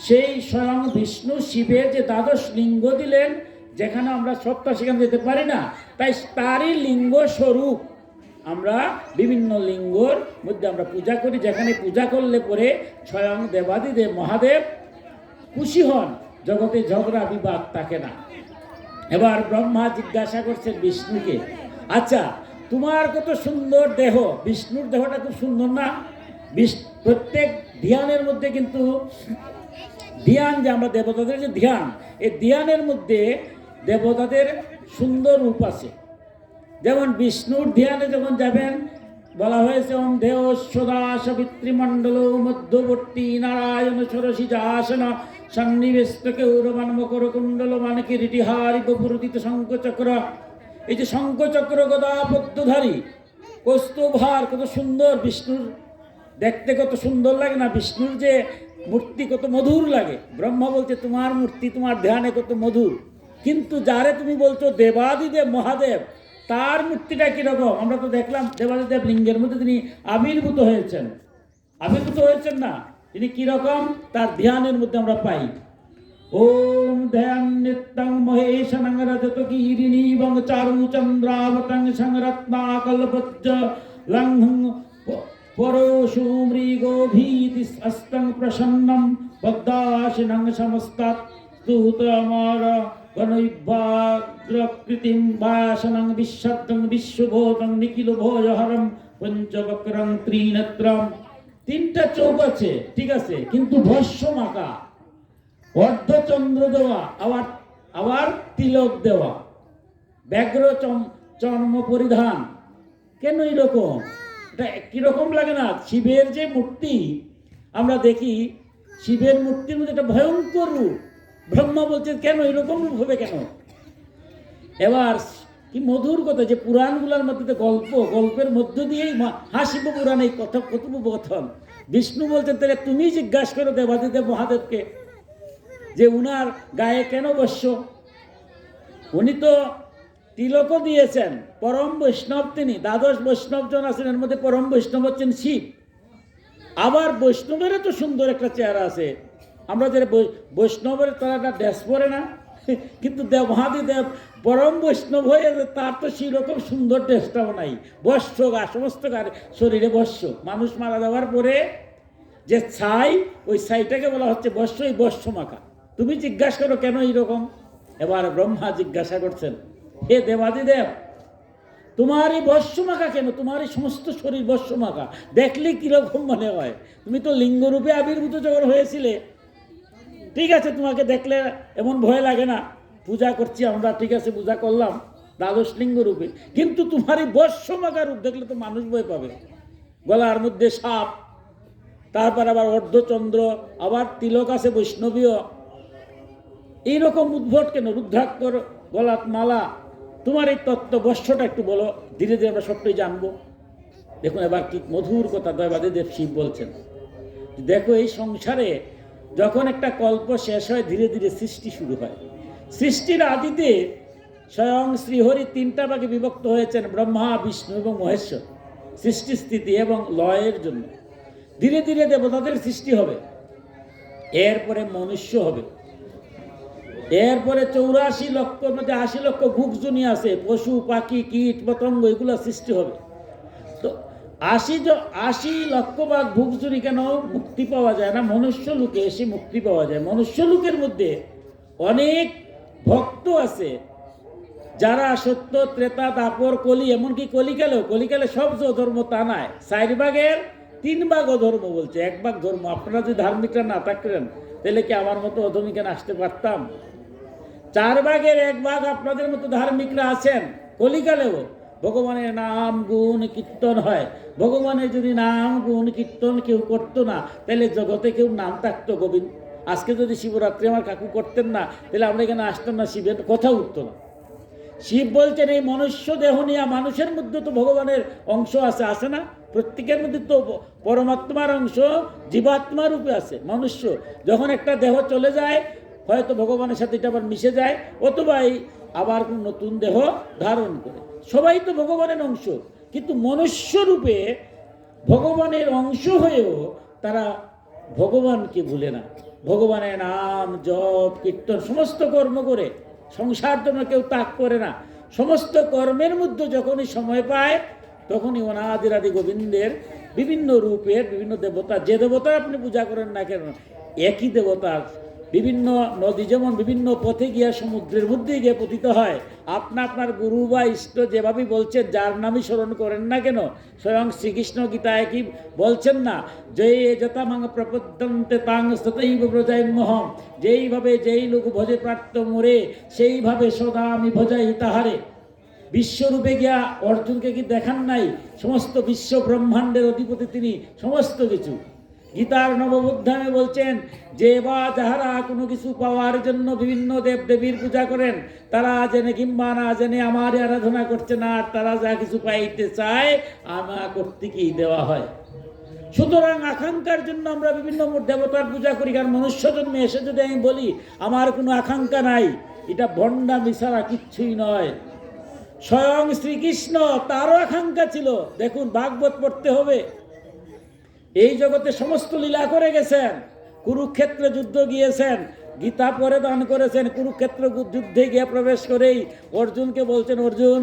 সেই স্বয়ং বিষ্ণু শিবের যে দ্বাদশ লিঙ্গ দিলেন, যেখানে আমরা সত্তা সেখানে যেতে পারি না, তাই তারই লিঙ্গ স্বরূপ আমরা বিভিন্ন লিঙ্গর মধ্যে আমরা পূজা করি, যেখানে পূজা করলে পরে স্বয়ং দেবাদিদেব মহাদেব খুশি হন, জগতে ঝগড়া বিবাদ থাকে না। এবার ব্রহ্মা জিজ্ঞাসা করছেন বিষ্ণুকে, আচ্ছা তোমার কত সুন্দর দেহ, বিষ্ণুর দেহটা খুব সুন্দর না? প্রত্যেক ধ্যানের মধ্যে কিন্তু ধ্যান, যে আমরা দেবতাদের যে ধ্যান, এই ধ্যানের মধ্যে দেবতাদের সুন্দর রূপ আছে। যেমন বিষ্ণুর ধ্যানে যখন যাবেন, বলা হয়েছে ওম দেহ সদাস পিতৃমণ্ডল মধ্যবর্তী নারায়ণ সরসিজাসন সন্নিবেষ্ট কৌরবান মকর কুণ্ডল মান কিরীটিহারি বপুরুদিত শঙ্খচক্র। এই যে শঙ্খচক্র গদা পদ্মধারী কৌস্তভার, কত সুন্দর বিষ্ণুর দেখতে, কত সুন্দর লাগে না? বিষ্ণুর যে মূর্তি কত মধুর লাগে। ব্রহ্মা বলছে তোমার মূর্তি তোমার ধ্যানে কত মধুর, কিন্তু যারে তুমি বলছো দেবাদিদেব মহাদেব, তার মূর্তিটা কিরকম? আমরা তো দেখলাম দেবাদিদেব লিঙ্গের মধ্যে তিনি আবির্ভূত হয়েছেন না? তিনি কিরকম তার ধ্যানের মধ্যে আমরা পাই। ওম ধ্যান নিত্যং মহেশনং রজত কিরিণী বং চারু চন্দ্রাবতং সংরত্না কল্পজ্জ লংঘং পরশু মৃগো ভীতি অস্তং প্রসন্নম পদ্মাশিনং সমস্তাৎ স্তুত আমার গণৈভাগ্রকৃতিম ভাষণং বিশ্বদ্রং বিশ্বভূতং নিখিল ভোজহরম পঞ্চবক্রং ত্রিনেত্রম। তিনটা চোখ আছে, ঠিক আছে, কিন্তু ভস্য মাকা, অর্ধচন্দ্র দেওয়া, আবার তিলক দেওয়া, ব্যাঘ্র চর্ম পরিধান। কেন এরকম? এটা কিরকম লাগে না? শিবের যে মূর্তি আমরা দেখি, শিবের মূর্তির মধ্যে একটা ভয়ঙ্কর রূপ। ব্রহ্মা বলছেন কেন এরকম রূপ হবে কেন? এবার কি মধুর কথা, যে পুরাণগুলোর মধ্যে গল্পের মধ্য দিয়েই হাসিব পুরাণ এই কথোপকথন। বিষ্ণু বলছেন তাহলে তুমি জিজ্ঞাসা করো দেবাদিদেব মহাদেবকে যে উনার গায়ে কেন বস্য। উনি তো তিলকও দিয়েছেন, পরম বৈষ্ণব তিনি, দ্বাদশ বৈষ্ণব জন আছেন, এর মধ্যে পরম বৈষ্ণব হচ্ছেন শিব। আবার বৈষ্ণবেরও তো সুন্দর একটা চেহারা আছে। আমরা যে বৈষ্ণবের তারা একটা ড্রেস পরে না, কিন্তু মহাদিদেব পরম বৈষ্ণব হয়ে তার তো সেরকম সুন্দর ড্রেসটাও নাই, বস্য সমস্ত শরীরে বস্য। মানুষ মারা যাওয়ার পরে যে ছাই, ওই ছাইটাকে বলা হচ্ছে বস্য, এই বস্য মাখা। তুমি জিজ্ঞাসা করো কেন এইরকম? এবার ব্রহ্মা জিজ্ঞাসা করছেন, হে দেবাদিদেব তোমার এই বস্য মাখা কেন? তোমার এই সমস্ত শরীর বস্য মাখা, দেখলে কিরকম মনে হয়? তুমি তো লিঙ্গরূপে আবির্ভূত যখন হয়েছিলে, ঠিক আছে, তোমাকে দেখলে এমন ভয় লাগে না? পূজা করছি আমরা, ঠিক আছে, পূজা করলাম দ্বাদশ লিঙ্গ রূপে, কিন্তু তোমার এই বস্য মাখা রূপ দেখলে তো মানুষ ভয় পাবে। গলার মধ্যে সাপ, তারপর আবার অর্ধচন্দ্র, আবার তিলক আছে বৈষ্ণবীয়, এইরকম উদ্ভট কেন? রুদ্রাক্ষর গলাত মালা, তোমার এই তত্ত্ব বস্যটা একটু বলো, ধীরে ধীরে আমরা সবটাই জানবো। দেখুন এবার কি মধুর কথা দেবাদিদেব শিব বলছেন। দেখো এই সংসারে যখন একটা কল্প শেষ হয়, ধীরে ধীরে সৃষ্টি শুরু হয়। সৃষ্টির আদিতে স্বয়ং শ্রীহরি তিনটা ভাগে বিভক্ত হয়েছেন, ব্রহ্মা বিষ্ণু এবং মহেশ্বর, সৃষ্টি স্থিতি এবং লয়ের জন্য। ধীরে ধীরে দেবতাদের সৃষ্টি হবে, এরপরে মনুষ্য হবে, এরপরে 84 লক্ষ মধ্যে 80 লক্ষ ভুকজনী আছে, পশু পাখি কীট পতঙ্গ, এগুলো সৃষ্টি হবে। তো 80 লক্ষ ভাগ ভুকজনী কেন মুক্তি পাওয়া যায় না? মনুষ্য লোকে এসে মুক্তি পাওয়া যায়। মনুষ্য লোকের মধ্যে অনেক ভক্ত আছে যারা সত্য ত্রেতা দাপর কলি, এমনকি কলিকালে সব ধর্ম তা নয়, 4 ভাগের 3 ভাগ অধর্ম বলছে, 1 ভাগ ধর্ম। আপনারা যদি ধার্মিকরা না থাকতেন তাহলে কি আমার মতো অধর্মিকা আসতে পারতাম? 4 ভাগের 1 ভাগ আপনাদের মতো ধার্মিকরা আছেন। কলিকালেও ভগবানের নাম গুণ কীর্তন হয়। ভগবানের যদি নাম গুণ কীর্তন কেউ করতো না, তাহলে জগতে কেউ নাম থাকতো গোবিন্দ। আজকে যদি শিবরাত্রি আমার কাকু করতেন না, তাহলে আমরা এখানে আসতাম না, শিবের কথা উঠতো না। শিব বলছেন এই মনুষ্য দেহ নিয়ে, মানুষের মধ্যে তো ভগবানের অংশ আছে না? প্রত্যেকের মধ্যে তো পরমাত্মার অংশ জীবাত্মা রূপে আছে। মনুষ্য যখন একটা দেহ চলে যায়, হয়তো ভগবানের সাথে এটা আবার মিশে যায়, অথবা আবার নতুন দেহ ধারণ করে। সবাই তো ভগবানের অংশ, কিন্তু মনুষ্য রূপে ভগবানের অংশ হয়েও তারা ভগবানকে ভুলে না। ভগবানের নাম জপ কীর্তন সমস্ত কর্ম করে, সংসার জন্য কেউ ত্যাগ করে না। সমস্ত কর্মের মধ্যে যখনই সময় পায় তখনই অনাদিরাদি গোবিন্দের বিভিন্ন রূপের বিভিন্ন দেবতা, যে দেবতা আপনি পূজা করেন না কেন একই দেবতার বিভিন্ন নদী যেমন বিভিন্ন পথে গিয়া সমুদ্রের মধ্যে গিয়ে পতিত হয়, আপনার গুরু বা ইষ্ট যেভাবে বলছেন, যার নামই স্মরণ করেন না কেন, স্বয়ং শ্রীকৃষ্ণ গীতায় কি বলছেন না, যে যথা মাং প্রপদ্যন্তে তাং সতৈব ব্রজাম্যহম, যেইভাবে যেই লোক ভজে প্রার্থ মোরে সেইভাবে সদা আমি ভজাই তাহারে। বিশ্বরূপে গিয়া অর্জুনকে কি দেখান নাই? সমস্ত বিশ্ব ব্রহ্মাণ্ডের অধিপতি তিনি, সমস্ত কিছু। গীতার নববোধ্যায়ে বলছেন যে বা যাহারা কোনো কিছু পাওয়ার জন্য বিভিন্ন দেবদেবীর পূজা করেন, তারা জেনে কিংবা না জেনে আমারই আরাধনা করছে না, আর তারা যা কিছু পাইতে চায় আমার কর্তৃকই দেওয়া হয়। সুতরাং আকাঙ্ক্ষার জন্য আমরা বিভিন্ন দেবতার পূজা করি। কারণ মনুষ্য জন্মে এসে যদি আমি বলি আমার কোনো আকাঙ্ক্ষা নাই, এটা ভণ্ডামি ছাড়া কিচ্ছুই নয়। স্বয়ং শ্রীকৃষ্ণ তারও আকাঙ্ক্ষা ছিল। দেখুন, ভাগবত পড়তে হবে। এই জগতে সমস্ত লীলা করে গেছেন, কুরুক্ষেত্রে যুদ্ধ গিয়েছেন, গীতা পরে দান করেছেন, কুরুক্ষেত্র যুদ্ধে গিয়ে প্রবেশ করেই অর্জুনকে বলছেন, অর্জুন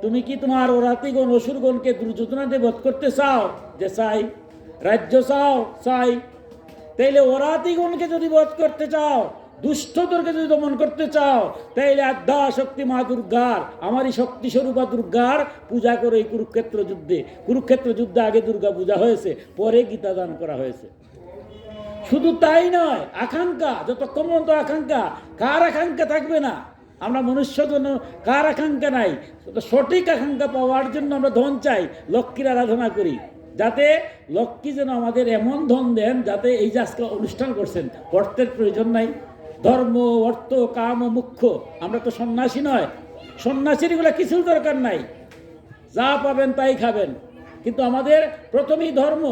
তুমি কি তোমার অরাতিগণ অসুরগণকে দুর্যোধনাতে বধ করতে চাও? যে চাই। রাজ্য চাও? চাই। তাইলে অরাতিগণকে যদি বধ করতে চাও, দুষ্টদেরকে যদি দমন করতে চাও, তাইলে আদ্যা শক্তি মা দুর্গার, আমারই শক্তি স্বরূপা দুর্গার পূজা করে এই কুরুক্ষেত্র যুদ্ধে। কুরুক্ষেত্র যুদ্ধে আগে দুর্গা পূজা হয়েছে, পরে গীতা দান করা হয়েছে। শুধু তাই নয়, আকাঙ্ক্ষা, যতক্ষণ পর্যন্ত আকাঙ্ক্ষা, কার আকাঙ্ক্ষা থাকবে না? আমরা মনুষ্য জন্য কার আকাঙ্ক্ষা নাই? সঠিক আকাঙ্ক্ষা পাওয়ার জন্য আমরা ধন চাই, লক্ষ্মীর আরাধনা করি, যাতে লক্ষ্মী যেন আমাদের এমন ধন দেন যাতে এই যে আজকে অনুষ্ঠান করছেন অর্থের প্রয়োজন নাই। ধর্ম অর্থ কাম ও মুখ্য, আমরা তো সন্ন্যাসী নয়, সন্ন্যাসীর এগুলো কিছুর দরকার নাই, যা পাবেন তাই খাবেন। কিন্তু আমাদের প্রথমেই ধর্ম,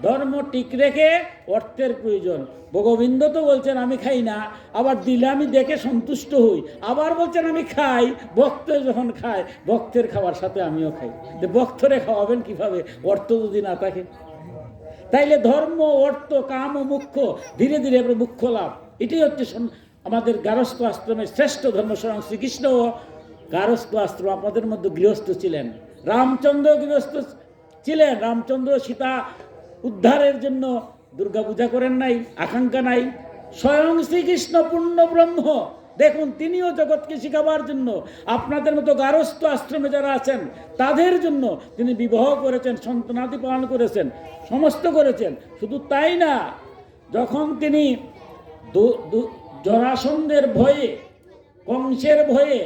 ধর্ম ঠিক রেখে অর্থের প্রয়োজন। গোবিন্দ তো বলছেন আমি খাই না, আবার দিলে আমি দেখে সন্তুষ্ট হই, আবার বলছেন আমি খাই। ভক্ত যখন খায়, ভক্তের খাওয়ার সাথে আমিও খাই। ভক্তরে খাওয়াবেন কিভাবে অর্থ যদি না থাকে? তাইলে ধর্ম অর্থ কাম ও মুখ্য, ধীরে ধীরে আমরা মুখ্য লাভ, এটাই হচ্ছে আমাদের গারস্থ আশ্রমের শ্রেষ্ঠ ধর্ম। স্বয়ং শ্রীকৃষ্ণ গারস্থ আশ্রম, আপনাদের মধ্যে গৃহস্থ ছিলেন, রামচন্দ্র গৃহস্থ ছিলেন। রামচন্দ্র সীতা উদ্ধারের জন্য দুর্গা পূজা করেন নাই, আকাঙ্ক্ষা নাই। স্বয়ং শ্রীকৃষ্ণ পূর্ণ ব্রহ্ম, দেখুন তিনিও জগৎকে শিখাবার জন্য আপনাদের মতো গারস্থ আশ্রমে যারা আছেন তাদের জন্য তিনি বিবাহ করেছেন, সন্তানাদি পালন করেছেন, সমস্ত করেছেন। শুধু তাই না, যখন তিনি জরাসন্ধের ভয়ে, কংসের ভয়ে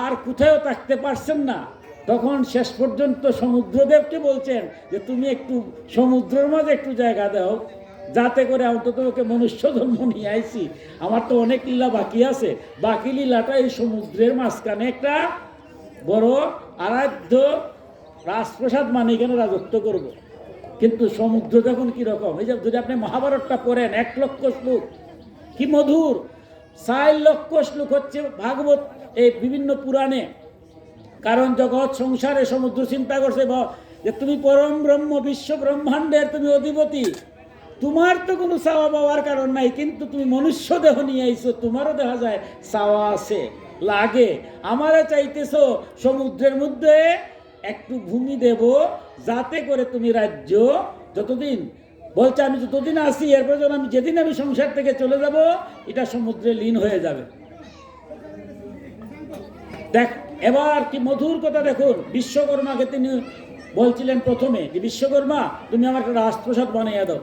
আর কোথাও থাকতে পারছেন না, তখন শেষ পর্যন্ত সমুদ্রদেবকে বলছেন যে তুমি একটু সমুদ্রের মাঝে একটু জায়গা দাও, যাতে করে অন্তত ওকে মনুষ্য জন্ম নিয়ে আইছি, আমার তো অনেক লীলা বাকি আছে, বাকি লীলাটা এই সমুদ্রের মাঝখানে একটা বড় আরাধ্য রাজপ্রসাদ মানে এখানে রাজত্ব করব। কিন্তু সমুদ্র যখন কীরকম, এই যে যদি আপনি মহাভারতটা পড়েন, 1 লক্ষ শ্লোক, কি মধুর। 4 লক্ষ শ্লোক হচ্ছে ভাগবত, এই বিভিন্ন পুরাণে। কারণ জগৎ সংসারে সমুদ্র চিন্তা করছে যে তুমি পরম ব্রহ্ম, বিশ্ব ব্রহ্মাণ্ডের তুমি অধিপতি, তোমার তো কোনো চাওয়া পাওয়ার কারণ নাই, কিন্তু তুমি মনুষ্য দেহ নিয়ে আইছো, তোমারও দেখা যায় চাওয়া আছে, লাগে। আমারে চাইতেছো সমুদ্রের মধ্যে একটু ভূমি দেব, যাতে করে তুমি রাজ্য যতদিন বলছে আমি যতদিন আসি, এরপর যখন আমি যেদিন আমি সংসার থেকে চলে যাব, এটা সমুদ্রে লীন হয়ে যাবে। দেখ এবার কি মধুর কথা, দেখুন বিশ্বকর্মাকে তিনি বলছিলেন প্রথমে যে বিশ্বকর্মা তুমি আমার একটা রাজপ্রসাদ বানিয়ে দাও।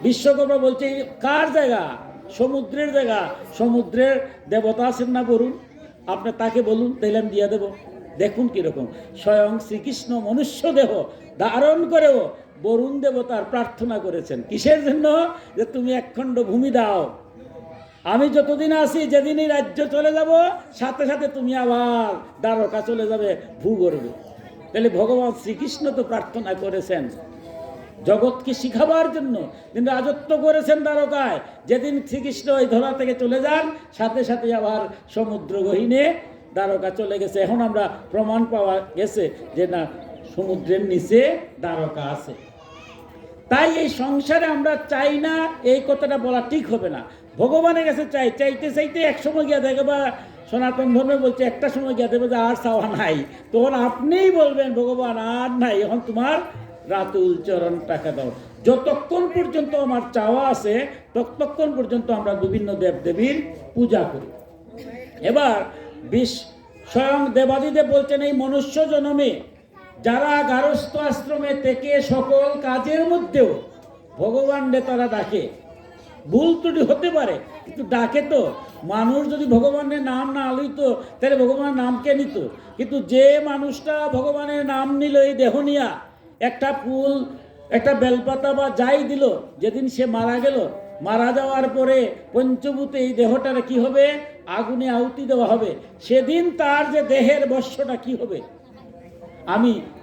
বিশ্বকর্মা বলছে কার জায়গা? সমুদ্রের জায়গা। সমুদ্রের দেবতা আছেন না বরুণ, আপনি তাকে বলুন, তাইলে আমি দিয়ে দেবো। দেখুন কিরকম স্বয়ং শ্রীকৃষ্ণ মনুষ্য দেহ ধারণ করেও বরুণ দেবতার প্রার্থনা করেছেন, কিসের জন্য? যে তুমি একখণ্ড ভূমি দাও, আমি যতদিন আসি, যেদিনই রাজ্য চলে যাব, সাথে সাথে তুমি আবার দ্বারকা চলে যাবে, ভূগর্ভে। তাহলে ভগবান শ্রীকৃষ্ণ তো প্রার্থনা করেছেন জগৎকে শিখাবার জন্য, তিনি রাজত্ব করেছেন দ্বারকায়। যেদিন শ্রীকৃষ্ণ ওই ধরা থেকে চলে যান, সাথে সাথে আবার সমুদ্র গহীনে দ্বারকা চলে গেছে। এখন আমরা প্রমাণ পাওয়া গেছে যে না, সমুদ্রের নিচে দ্বারকা আছে। তাই এই সংসারে আমরা চাই না, এই কথাটা বলা ঠিক হবে না। ভগবানের কাছে চাইতে চাইতে এক সময় গিয়া দেখে বা সনাতন ধর্মে বলছে একটা সময় গিয়া দেবে যে আর চাওয়া নাই, তখন আপনিই বলবেন ভগবান আর নাই, এখন তোমার রাতুল চরণ টাকা দাও। যতক্ষণ পর্যন্ত আমার চাওয়া আছে ততক্ষণ পর্যন্ত আমরা বিভিন্ন দেবদেবীর পূজা করি। এবার স্বয়ং দেবাদিদেব বলছেন এই মনুষ্য জন্মে যারা গারস্থ আশ্রমে থেকে সকল কাজের মধ্যেও ভগবানকে তারা ডাকে, ভুল ত্রুটি হতে পারে কিন্তু ডাকে। তো মানুষ যদি ভগবানের নাম না লইত তাহলে ভগবানের নাম কে নিত? কিন্তু যে মানুষটা ভগবানের নাম নিল এই দেহ নিয়া, একটা ফুল একটা বেলপাতা বা যাই দিল, যেদিন সে মারা গেল, মারা যাওয়ার পরে পঞ্চভূতে এই দেহটার কি হবে? আগুনে আহুতি দেওয়া হবে। সেদিন তার যে দেহের বর্ষটা কি হবে? আমি